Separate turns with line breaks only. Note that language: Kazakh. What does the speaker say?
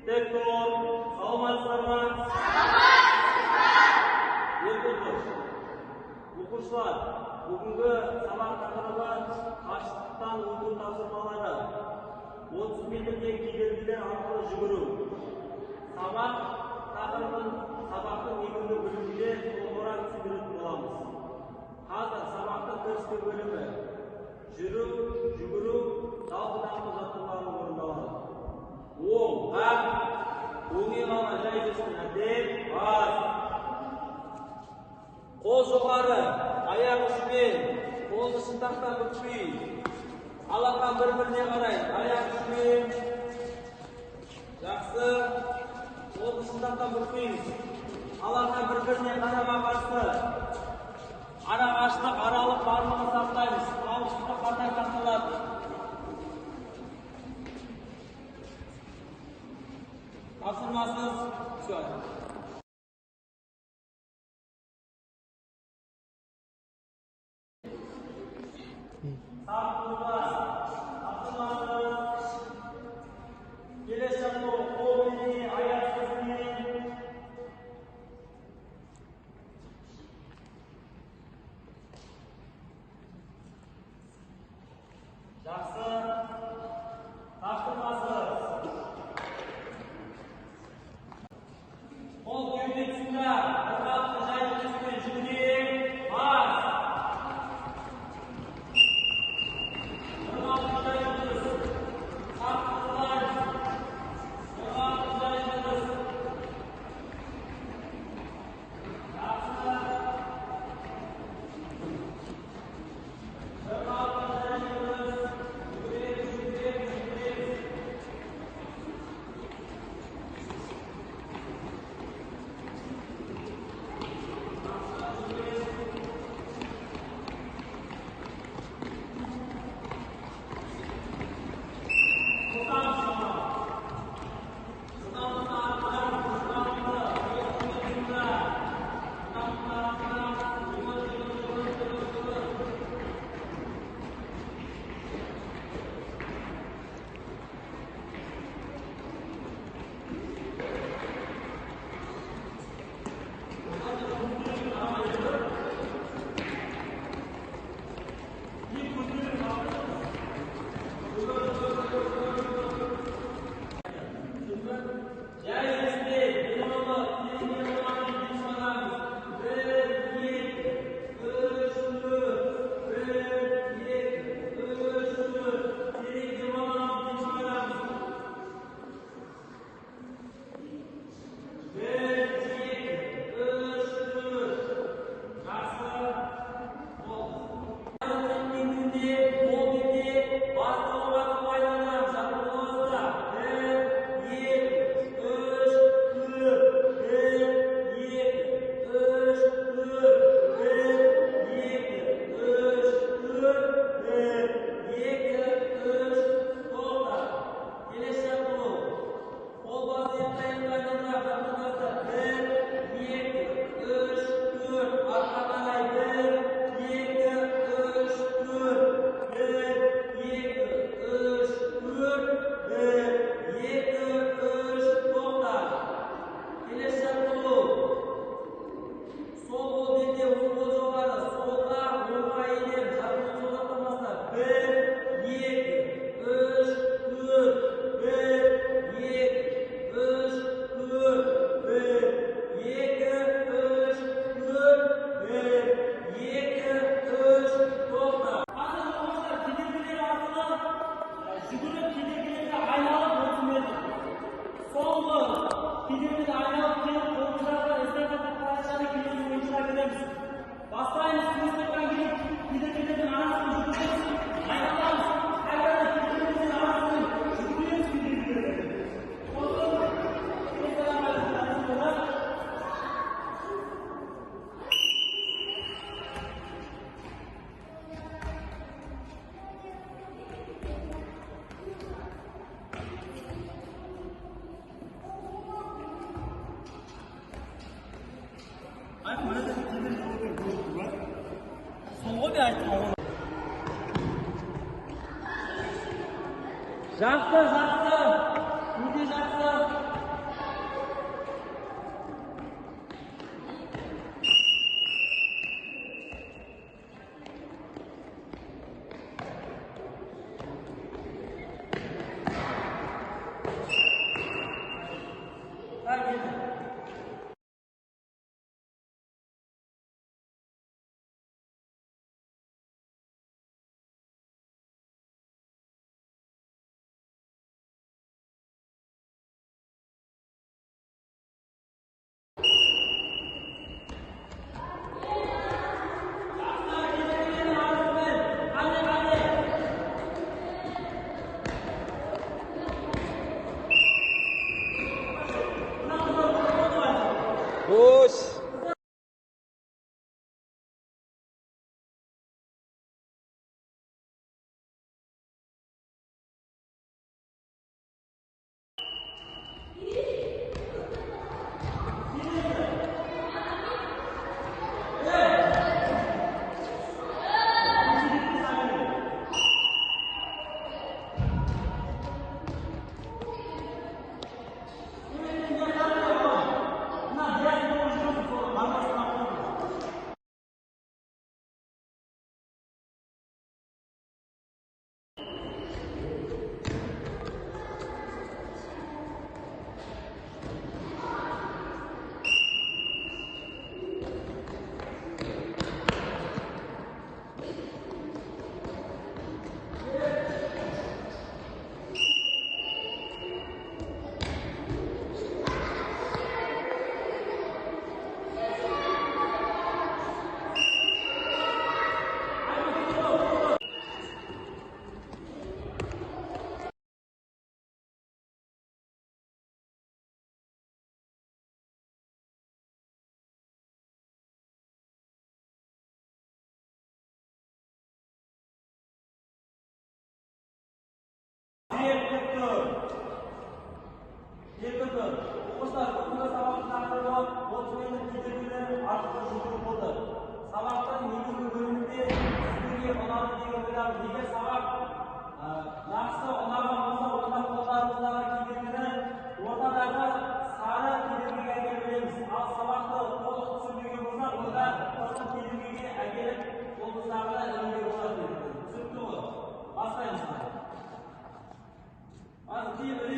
тек тұр, саламатсыздар ма? Оқушылар, бүгінгі сабақ тақырыбы қашықтықтан өту тапсырмалары. 30 метрден кедергілер арқылы жүгіру. Сабақ тақырыбын сабақтың негізгі бөлімінде толығырақ түсіндіретін боламыз. Қазір сабақтың кіріспе бөлімі жүру, жүгіру, жалпыдағы жаттығулары орындалады. Оң, ақ, өңе ғана жай жүрсін, әдеп, бас. Қол жоғары, аяқ ұшымен, қолды шынтақтан бүкпей, алақан бір-біріне қарай, аяқ ұшымен. Жақсы, қолды шынтақтан бүкпейміз. Алақан бір-біріне қарама-қарсы. Ара-қашықтық, аралық барлығын сақтаймыз. Қауіпсіздік қатар сақталады. Тапсырмасыз, все.
Жақсы, жақсы, өте жақсы.
Тек тұр. Еркін тұр. Оқушылар, бүгінгі сабақтың тақырыбы 30 минут кедергілері арқылы жүгіру болды. Сабақтың негізгі бөлімінде сіздерге ұнады деген ойдамын. Егер сабақ жақсы ұнаған болса, онда қолдарыңыздағы кедергіні ортадағы сары кедергіге әкеліп береміз. Ал сабақты толық түсінбеген болса, онда осы кедергіге әкеліп қолыңыздағыны ілуге болады. Түсінікті ғой? Бастаймыз. Кейбір